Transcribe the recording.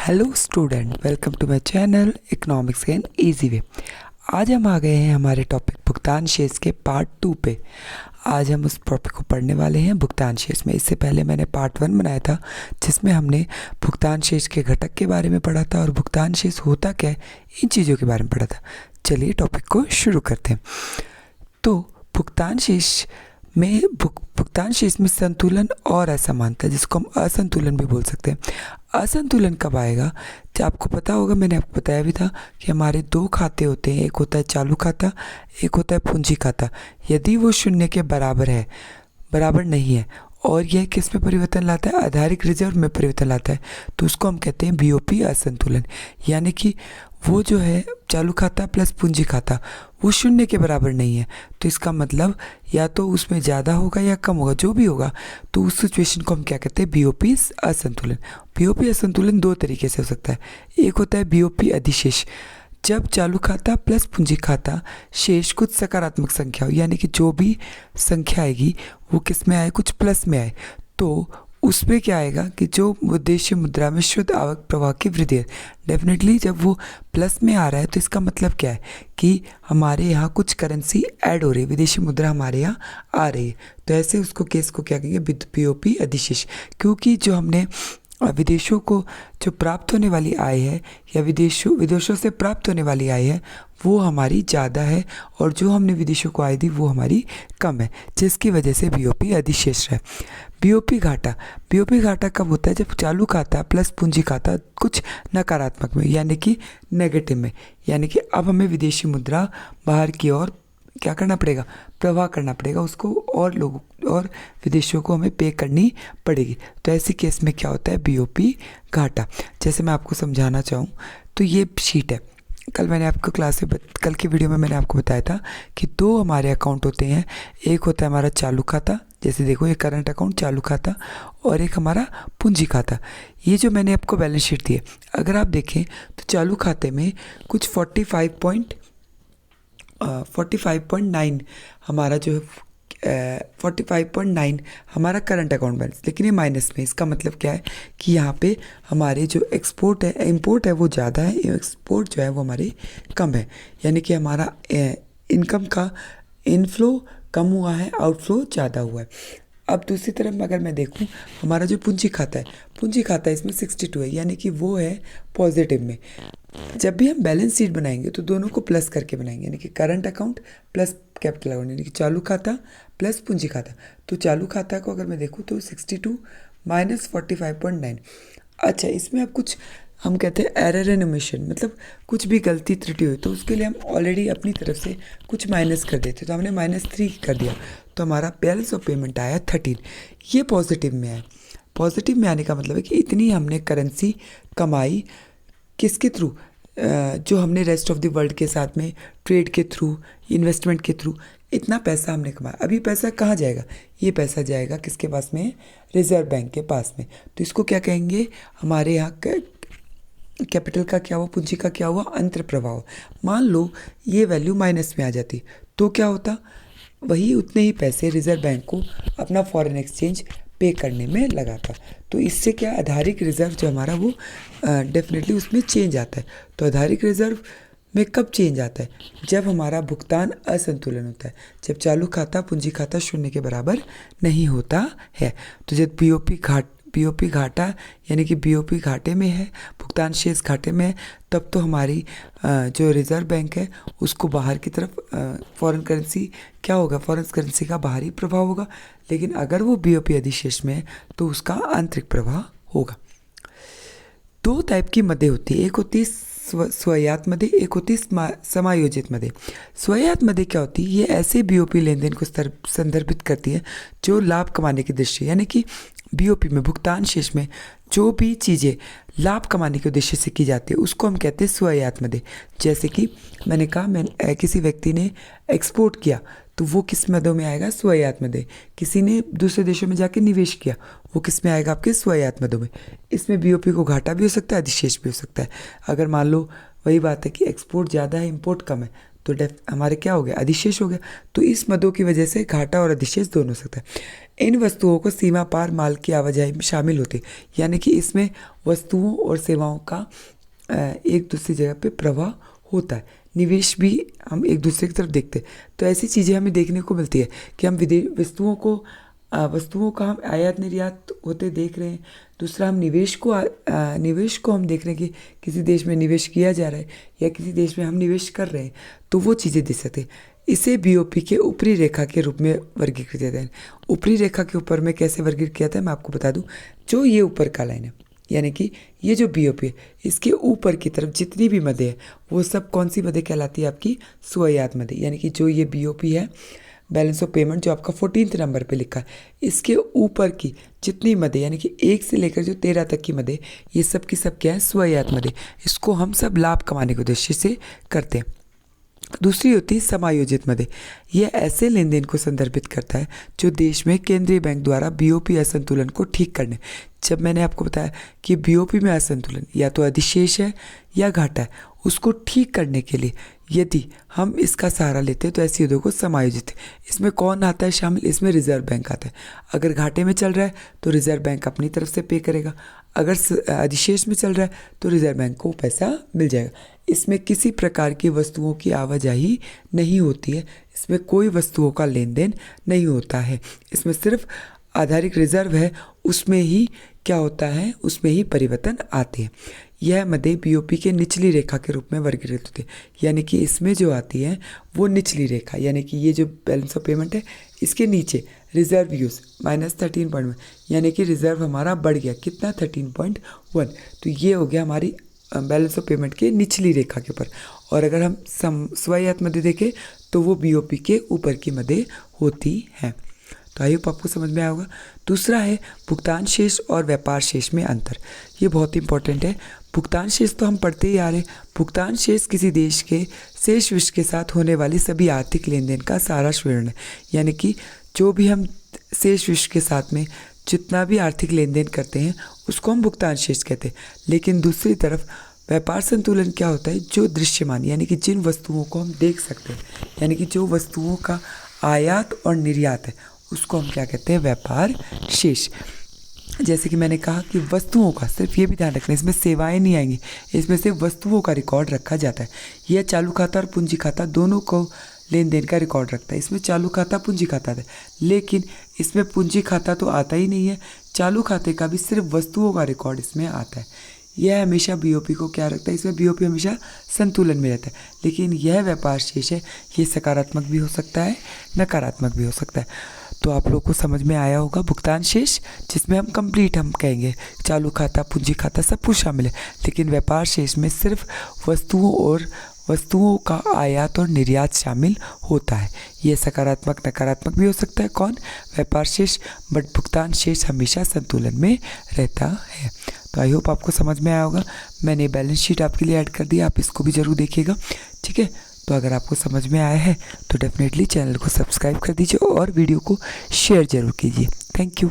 Hello student, welcome to my channel economics in easy way. आज हम आ गए हैं हमारे टॉपिक भुगतान शेष के पार्ट 2 पे। आज हम उस टॉपिक को पढ़ने वाले हैं भुगतान शेष में। इससे पहले मैंने पार्ट 1 बनाया था जिसमें हमने भुगतान शेष के घटक के बारे में पढ़ा था और भुगतान शेष होता क्या है इन चीज़ों के बारे में पढ़ा था। चलिए टॉपिक को शुरू करते हैं। तो भुगतान शेष में संतुलन और असमानता, जिसको हम असंतुलन भी बोल सकते हैं। असंतुलन कब आएगा? जब आपको पता होगा, मैंने आपको बताया भी था कि हमारे दो खाते होते हैं, एक होता है चालू खाता, एक होता है पूंजी खाता। यदि वो शून्य के बराबर नहीं है और यह किस में परिवर्तन लाता है? आधारिक रिजर्व में परिवर्तन लाता है, तो उसको हम कहते हैं बीओपी असंतुलन। यानी कि वो जो है चालू खाता प्लस पूंजी खाता वो शून्य के बराबर नहीं है, तो इसका मतलब या तो उसमें ज़्यादा होगा या कम होगा, जो भी होगा, तो उस सिचुएशन को हम क्या कहते हैं? बीओपी असंतुलन। बीओपी असंतुलन दो तरीके से हो सकता है। एक होता है बीओपी अधिशेष, जब चालू खाता प्लस पूंजी खाता शेष कुछ सकारात्मक संख्या हो, यानी कि जो भी संख्या आएगी वो किस में आए? कुछ प्लस में आए। तो उसमें क्या आएगा कि जो विदेशी मुद्रा में शुद्ध आवक प्रवाह की वृद्धि है। डेफिनेटली जब वो प्लस में आ रहा है तो इसका मतलब क्या है कि हमारे यहाँ कुछ करेंसी ऐड हो रही है, विदेशी मुद्रा हमारे यहाँ आ रही है। तो ऐसे उसको केस को क्या कहेंगे? बीओपी अधिशेष। क्योंकि जो हमने विदेशों को जो प्राप्त होने वाली आय है या विदेशों से प्राप्त होने वाली आय है वो हमारी ज़्यादा है और जो हमने विदेशों को आय दी वो हमारी कम है, जिसकी वजह से बीओपी अधिशेष है। बीओपी घाटा कब होता है? जब चालू खाता प्लस पूंजी खाता कुछ नकारात्मक में, यानी कि नेगेटिव में, यानी कि अब हमें विदेशी मुद्रा बाहर की ओर क्या करना पड़ेगा? प्रवाह करना पड़ेगा उसको, और लोगों और विदेशियों को हमें पे करनी पड़ेगी। तो ऐसे केस में क्या होता है? बीओपी घाटा। जैसे मैं आपको समझाना चाहूँ तो ये शीट है। कल की वीडियो में मैंने आपको बताया था कि दो हमारे अकाउंट होते हैं। एक होता है हमारा चालू खाता, जैसे देखो ये करंट अकाउंट चालू खाता, और एक हमारा पूंजी खाता। ये जो मैंने आपको बैलेंस शीट दी है, अगर आप देखें तो चालू खाते में कुछ 45.9 हमारा जो है 45.9 हमारा करंट अकाउंट बैलेंस, लेकिन ये माइनस में। इसका मतलब क्या है कि यहाँ पे हमारे जो इंपोर्ट है वो ज़्यादा है, एक्सपोर्ट जो है वो हमारे कम है। यानी कि हमारा इनकम का इनफ्लो कम हुआ है, आउटफ्लो ज़्यादा हुआ है। अब दूसरी तरफ अगर मैं देखूं, हमारा जो पूंजी खाता है इसमें 62 है, यानी कि वो है पॉजिटिव में। जब भी हम बैलेंस शीट बनाएंगे तो दोनों को प्लस करके बनाएंगे, यानी कि current account plus capital account, यानी कि चालू खाता प्लस पूंजी खाता। तो चालू खाता को अगर मैं देखूं तो 62 माइनस 45.9। अच्छा, इसमें अब कुछ हम कहते हैं एरर एंड ओमिशन, मतलब कुछ भी गलती त्रुटि हुई तो उसके लिए हम ऑलरेडी अपनी तरफ से कुछ माइनस कर देते, तो हमने -3 कर दिया, तो हमारा बैलेंस ऑफ पेमेंट आया 13। ये पॉजिटिव में है। पॉजिटिव में आने का मतलब है कि इतनी हमने करेंसी कमाई किसके थ्रू? जो हमने रेस्ट ऑफ द वर्ल्ड के साथ में ट्रेड के थ्रू, इन्वेस्टमेंट के थ्रू इतना पैसा हमने कमाया। अब ये पैसा कहाँ जाएगा? ये पैसा जाएगा किसके पास में? रिजर्व बैंक के पास में। तो इसको क्या कहेंगे? हमारे यहाँ कैपिटल का क्या हुआ, पूंजी का क्या हुआ? अंतर प्रभाव। मान लो ये वैल्यू माइनस में आ जाती तो क्या होता? वही उतने ही पैसे रिजर्व बैंक को अपना फॉरेन एक्सचेंज पे करने में लगाता। तो इससे क्या, आधारिक रिजर्व जो हमारा वो डेफिनेटली उसमें चेंज आता है। तो आधारिक रिजर्व में कब चेंज आता है? जब हमारा भुगतान असंतुलन होता है, जब चालू खाता पूंजी खाता शून्य के बराबर नहीं होता है। तो जब बीओपी घाटा यानी कि बीओपी घाटे में है, भुगतान शेष घाटे में है, तब तो हमारी जो रिजर्व बैंक है उसको बाहर की तरफ फॉरेन करेंसी क्या होगा? फॉरेन करेंसी का बाहरी प्रभाव होगा। लेकिन अगर वो बीओपी अधिशेष में है तो उसका आंतरिक प्रभाव होगा। दो टाइप की मदें होती है, एक होती है स्वायत्त मदें, एक होती है समायोजित मदें। स्वायत्त मदें क्या होती है? ये ऐसे बीओपी लेन देन को संदर्भित करती है जो लाभ कमाने की दृष्टि, यानी कि बीओपी में भुगतान शेष में जो भी चीज़ें लाभ कमाने के उद्देश्य से की जाती है उसको हम कहते हैं स्वायत्त मदें। जैसे कि मैंने कहा, किसी व्यक्ति ने एक्सपोर्ट किया तो वो किस मदों में आएगा? स्वायत्त मदें। किसी ने दूसरे देशों में जाके निवेश किया वो किस में आएगा? आपके स्वायत्त मदों में। इसमें बीओपी को घाटा भी हो सकता है, अधिशेष भी हो सकता है। अगर मान लो वही बात है कि एक्सपोर्ट ज़्यादा है, इंपोर्ट कम है, तो हमारे क्या हो गया? अधिशेष हो गया। तो इस मदों की वजह से घाटा और अधिशेष दोनों हो सकता है। इन वस्तुओं को सीमा पार माल की आवाजाही में शामिल होते, यानी कि इसमें वस्तुओं और सेवाओं का एक दूसरी जगह पे प्रवाह होता है। निवेश भी हम एक दूसरे की तरफ देखते हैं, तो ऐसी चीज़ें हमें देखने को मिलती है कि हम विदेश वस्तुओं का हम आयात निर्यात होते देख रहे हैं। दूसरा, हम निवेश को हम देख रहे हैं कि किसी देश में निवेश किया जा रहा है या किसी देश में हम निवेश कर रहे हैं, तो वो चीज़ें देख सकते हैं। इसे बीओपी के ऊपरी रेखा के रूप में वर्गीकृत किया जाता है। ऊपरी रेखा के ऊपर में कैसे वर्गीकृत किया था मैं आपको बता दूं। जो ये ऊपर का लाइन है, यानी कि ये जो बीओपी है, इसके ऊपर की तरफ जितनी भी मदें है वो सब कौन सी मदें कहलाती है? आपकी स्वयात मदें। यानी कि जो ये बीओपी है, बैलेंस ऑफ पेमेंट, जो आपका 14th नंबर पे लिखा है, इसके ऊपर की जितनी मदें, यानी कि 1 से लेकर जो 13 तक की मदें, ये सब की सब क्या है? स्वयात मदें। इसको हम सब लाभ कमाने के उद्देश्य से करते हैं। दूसरी होती है समायोजित मदें। यह ऐसे लेन देन को संदर्भित करता है जो देश में केंद्रीय बैंक द्वारा बीओपी असंतुलन को ठीक करने, जब मैंने आपको बताया कि बीओपी में असंतुलन या तो अधिशेष है या घाटा है, उसको ठीक करने के लिए यदि हम इसका सहारा लेते हैं तो ऐसी उद्योग को समायोजित है। इसमें कौन आता है शामिल? इसमें रिजर्व बैंक आता है। अगर घाटे में चल रहा है तो रिजर्व बैंक अपनी तरफ से पे करेगा, अगर अधिशेष में चल रहा है तो रिजर्व बैंक को पैसा मिल जाएगा। इसमें किसी प्रकार की वस्तुओं की आवाजाही नहीं होती है, इसमें कोई वस्तुओं का लेन देन नहीं होता है। इसमें सिर्फ आधारिक रिजर्व है, उसमें ही क्या होता है? उसमें ही परिवर्तन आते हैं। यह मदें बीओपी के निचली रेखा के रूप में वर्गीकृत होती है, यानी कि इसमें जो आती है वो निचली रेखा, यानी कि ये जो बैलेंस ऑफ पेमेंट है इसके नीचे रिजर्व यूज -13.1, यानी कि रिजर्व हमारा बढ़ गया कितना? 13.1। तो ये हो गया हमारी बैलेंस ऑफ पेमेंट के निचली रेखा के ऊपर। और अगर हम स्वयात मदें देखें तो वो बीओपी के ऊपर की मदें होती हैं। तो आई होप आपको समझ में आया होगा। दूसरा है भुगतान शेष और व्यापार शेष में अंतर। ये बहुत इंपॉर्टेंट है। भुगतान शेष तो हम पढ़ते ही आ रहे। भुगतान शेष किसी देश के शेष विश्व के साथ होने वाली सभी आर्थिक लेन देन का सारांश विवरण है, यानी कि जो भी हम शेष विश्व के साथ में जितना भी आर्थिक लेन देन करते हैं उसको हम भुगतान शेष कहते हैं। लेकिन दूसरी तरफ व्यापार संतुलन क्या होता है? जो दृश्यमान, यानी कि जिन वस्तुओं को हम देख सकते हैं, यानी कि जो वस्तुओं का आयात और निर्यात है, उसको हम क्या कहते हैं? व्यापार शेष। जैसे कि मैंने कहा कि वस्तुओं का, सिर्फ ये भी ध्यान रखना, इसमें सेवाएं नहीं आएंगी, इसमें सिर्फ वस्तुओं का रिकॉर्ड रखा जाता है। यह चालू खाता और पूंजी खाता दोनों को लेन देन का रिकॉर्ड रखता है। इसमें चालू खाता पूंजी खाता है, लेकिन इसमें पूंजी खाता तो आता ही नहीं है। चालू खाते का भी सिर्फ वस्तुओं का रिकॉर्ड इसमें आता है। यह हमेशा बीओपी को क्या रखता है? इसमें बीओपी हमेशा संतुलन में रहता है। लेकिन यह व्यापार शेष है, ये सकारात्मक भी हो सकता है, नकारात्मक भी हो सकता है। तो आप लोग को समझ में आया होगा भुगतान शेष, जिसमें हम कंप्लीट हम कहेंगे चालू खाता पूंजी खाता सब कुछ शामिल है। लेकिन व्यापार शेष में सिर्फ वस्तुओं का आयात और निर्यात शामिल होता है। यह सकारात्मक नकारात्मक भी हो सकता है, कौन? व्यापार शेष। बट भुगतान शेष हमेशा संतुलन में रहता है। तो आई होप आपको समझ में आया होगा। मैंने बैलेंस शीट आपके लिए ऐड कर दिया, आप इसको भी ज़रूर देखिएगा, ठीक है। तो अगर आपको समझ में आया है तो डेफिनेटली चैनल को सब्सक्राइब कर दीजिए और वीडियो को शेयर ज़रूर कीजिए। Thank you.